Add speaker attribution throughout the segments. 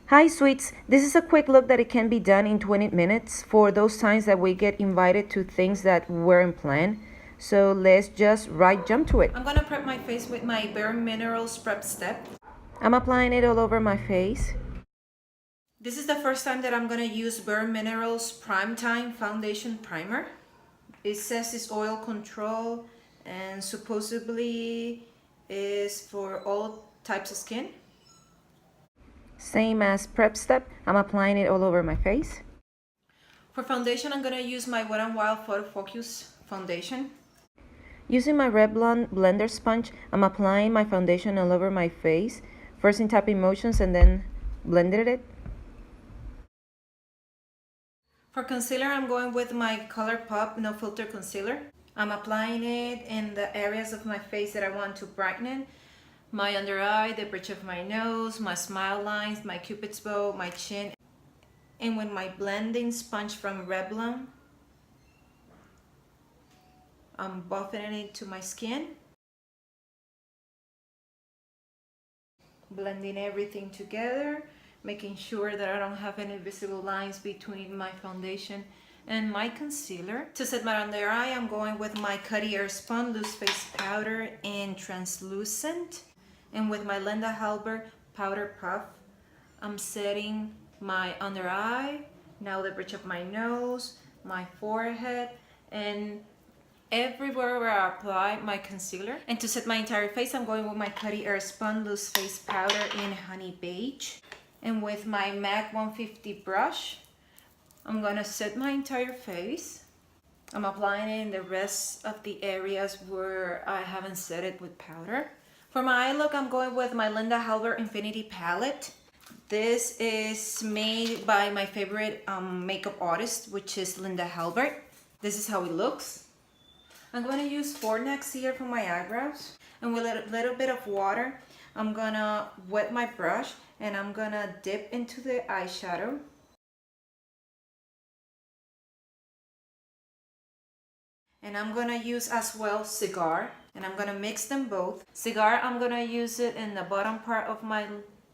Speaker 1: Hi sweets, this is a quick look that it can be done in 20 minutes for those times that we get invited to things that weren't planned. So let's just jump to it.
Speaker 2: I'm gonna prep my face with my BareMinerals prep step.
Speaker 1: I'm applying it all over my face.
Speaker 2: This is the first time that I'm gonna use BareMinerals Prime Time Foundation Primer. It says it's oil control and supposedly is for all types of skin.
Speaker 1: Same as prep step, I'm applying it all over my face.
Speaker 2: For foundation, I'm gonna use my Wet n Wild Photofocus foundation.
Speaker 1: Using my Revlon blender sponge, I'm applying my foundation all over my face, first in tapping motions and then blended it.
Speaker 2: For concealer, I'm going with my ColourPop No Filter Concealer. I'm applying it in the areas of my face that I want to brighten. My under eye, the bridge of my nose, my smile lines, my cupid's bow, my chin. And with my blending sponge from Revlon, I'm buffing it to my skin. Blending everything together, making sure that I don't have any visible lines between my foundation and my concealer. To set my under eye, I'm going with my Coty Airspun Loose Face Powder in Translucent. And with my Hallberg Powder Puff, I'm setting my under eye, now the bridge of my nose, my forehead, and everywhere where I apply my concealer. And to set my entire face, I'm going with my Coty Airspun Loose Face Powder in Honey Beige. And with my MAC 150 brush, I'm gonna set my entire face. I'm applying it in the rest of the areas where I haven't set it with powder. For my eye look, I'm going with my Linda Hallberg Infinity Palette. This is made by my favorite makeup artist, which is Linda Hallberg. This is how it looks. I'm going to use Fornax here for my eyebrows. And with a little bit of water, I'm going to wet my brush and I'm going to dip into the eyeshadow. And I'm going to use as well Cigar. And I'm going to mix them both. Cigar, I'm going to use it in the bottom part of my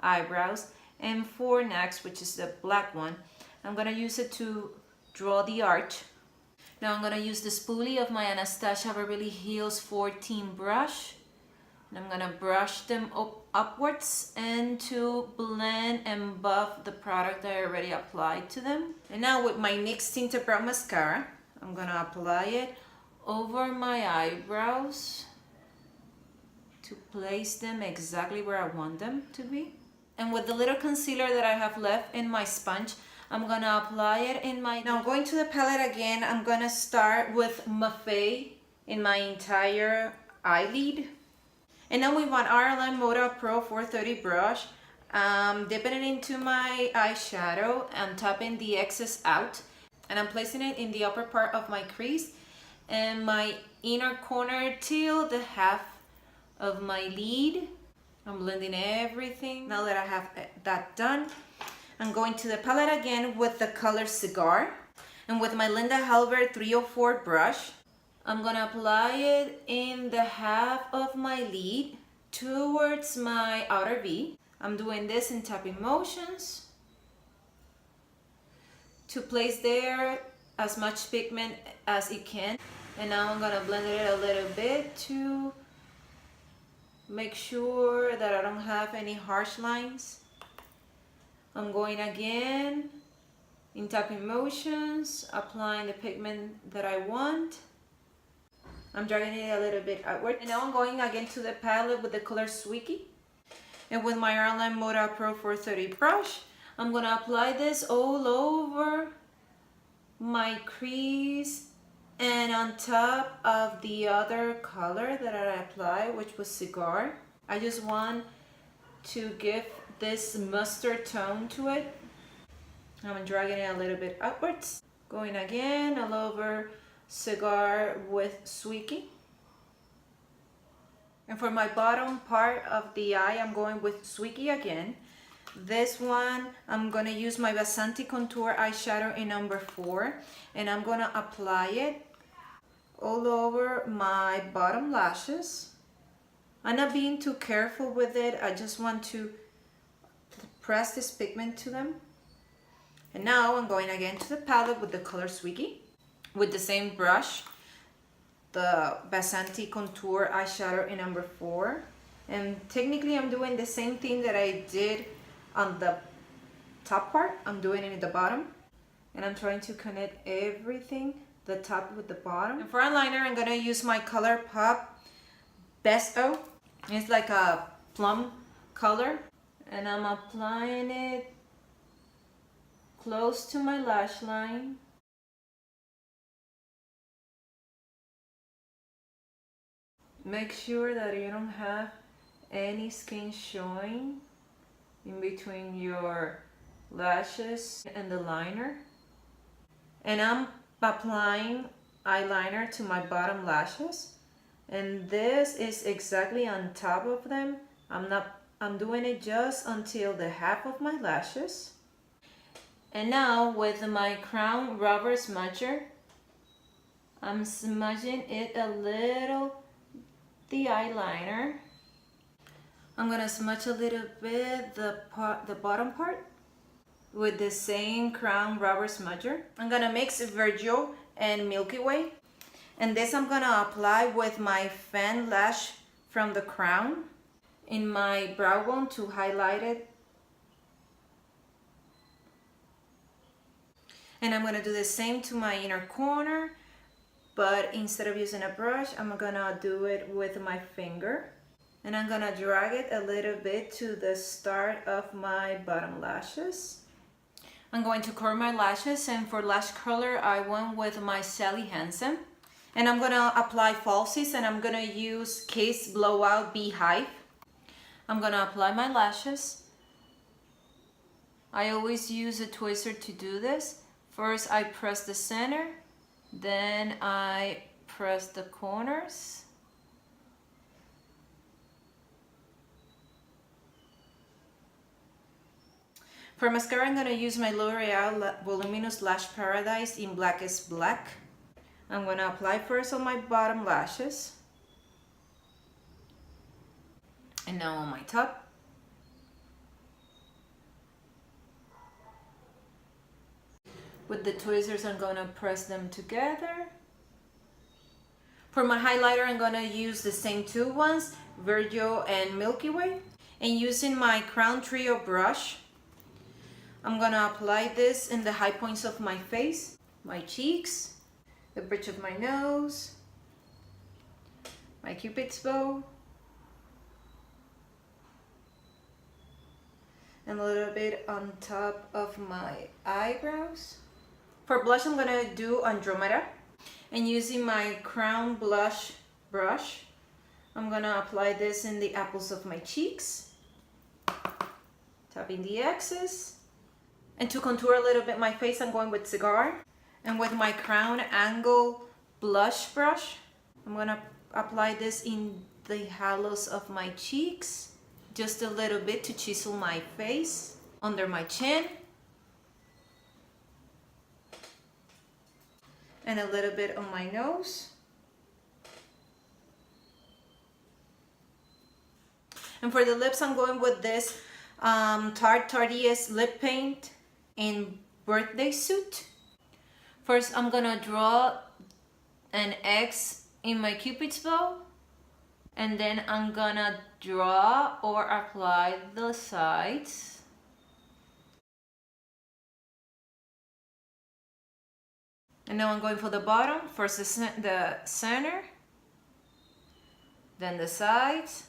Speaker 2: eyebrows. And Fornax, which is the black one, I'm going to use it to draw the arch. Now I'm going to use the spoolie of my Anastasia Beverly Hills 14 brush. And I'm going to brush them upwards and to blend and buff the product that I already applied to them. And now with my NYX Tinted Brow Mascara, I'm going to apply it over my eyebrows to place them exactly where I want them to be. And with the little concealer that I have left in my sponge, I'm gonna apply it in my... Now going to the palette again, I'm gonna start with Mafei in my entire eyelid. And then with my R&L Moda Pro 430 brush, dipping it into my eyeshadow and tapping the excess out. And I'm placing it in the upper part of my crease and my inner corner till the half of my lid. I'm blending everything. Now that I have that done, I'm going to the palette again with the color Cigar. And with my Linda Hallberg 304 brush, I'm gonna apply it in the half of my lid towards my outer V. I'm doing this in tapping motions to place there as much pigment as it can. And now I'm gonna blend it a little bit to make sure that I don't have any harsh lines. I'm going again in tapping motions, applying the pigment that I want. I'm dragging it a little bit outward. And now I'm going again to the palette with the color Zwicky. And with my R&L Moda Pro 430 brush, I'm gonna apply this all over my crease and on top of the other color that I applied, which was Cigar. I just want to give this mustard tone to it. I'm dragging it a little bit upwards. Going again all over Cigar with Zwicky. And for my bottom part of the eye, I'm going with Zwicky again. This one, I'm gonna use my Vasanti Contour eyeshadow in number 4, and I'm gonna apply it all over my bottom lashes. I'm not being too careful with it. I just want to press this pigment to them. And now I'm going again to the palette with the color Zwicky, with the same brush, the Vasanti Contour Eyeshadow in number 4. And technically I'm doing the same thing that I did on the top part. I'm doing it at the bottom. And I'm trying to connect everything, the top with the bottom. And for eyeliner, I'm gonna use my ColourPop Best O. It's like a plum color. And I'm applying it close to my lash line. Make sure that you don't have any skin showing in between your lashes and the liner. And I'm applying eyeliner to my bottom lashes. And this is exactly on top of them. I'm doing it just until the half of my lashes. And now with my Crown Rubber Smudger, I'm smudging it a little, the eyeliner. I'm gonna smudge a little bit the bottom part with the same Crown Rubber Smudger. I'm gonna mix Virgio and Milky Way. And this I'm gonna apply with my fan lash from the Crown in my brow bone to highlight it. And I'm gonna do the same to my inner corner, but instead of using a brush, I'm gonna do it with my finger. And I'm gonna drag it a little bit to the start of my bottom lashes. I'm going to curl my lashes, and for lash curler, I went with my Sally Hansen. And I'm gonna apply falsies, and I'm gonna use Kiss Blowout Beehive. I'm gonna apply my lashes. I always use a tweezer to do this. First, I press the center, then I press the corners. For mascara, I'm going to use my L'Oreal Voluminous Lash Paradise in Blackest Black. I'm going to apply first on my bottom lashes. And now on my top. With the tweezers, I'm going to press them together. For my highlighter, I'm going to use the same two ones, Virgio and Milky Way. And using my Crown Trio brush, I'm gonna apply this in the high points of my face, my cheeks, the bridge of my nose, my cupid's bow, and a little bit on top of my eyebrows. For blush, I'm gonna do Andomeda, and using my Crown Blush brush, I'm gonna apply this in the apples of my cheeks, tapping the excess. And to contour a little bit my face, I'm going with Cigar. And with my Crown Angle Blush brush, I'm gonna apply this in the hollows of my cheeks. Just a little bit to chisel my face, under my chin. And a little bit on my nose. And for the lips, I'm going with this Tardiest lip paint in Birthday Suit. First, I'm gonna draw an X in my cupid's bow, and then I'm gonna draw or apply the sides. And now I'm going for the bottom. First the center, then the sides.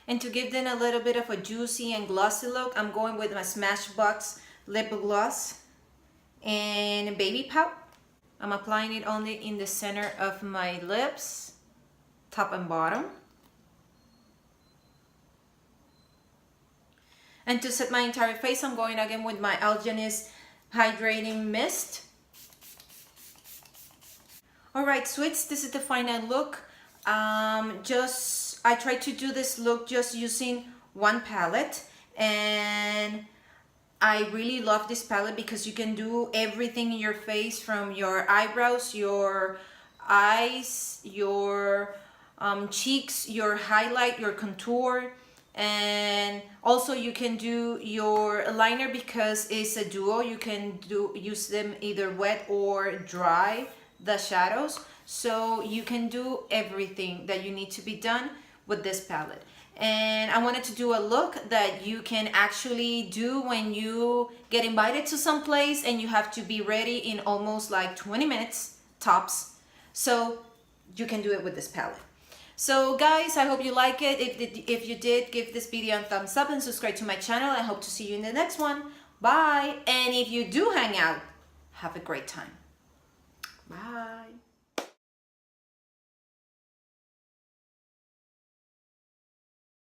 Speaker 2: And to give them a little bit of a juicy and glossy look, I'm going with my Smashbox lip gloss and Baby Pout. I'm applying it only in the center of my lips, top and bottom. And to set my entire face, I'm going again with my Algenist Hydrating Mist. Alright, sweets, this is the final look. I tried to do this look just using one palette, and I really love this palette because you can do everything in your face, from your eyebrows, your eyes, your cheeks, your highlight, your contour, And also you can do your liner because it's a duo. You can use them either wet or dry, the shadows. So you can do everything that you need to be done with this palette. And I wanted to do a look that you can actually do when you get invited to some place and you have to be ready in almost like 20 minutes tops. So you can do it with this palette. So guys, I hope you like it. If you did, give this video a thumbs up and subscribe to my channel. I hope to see you in the next one. Bye. And if you do hang out, have a great time. Bye.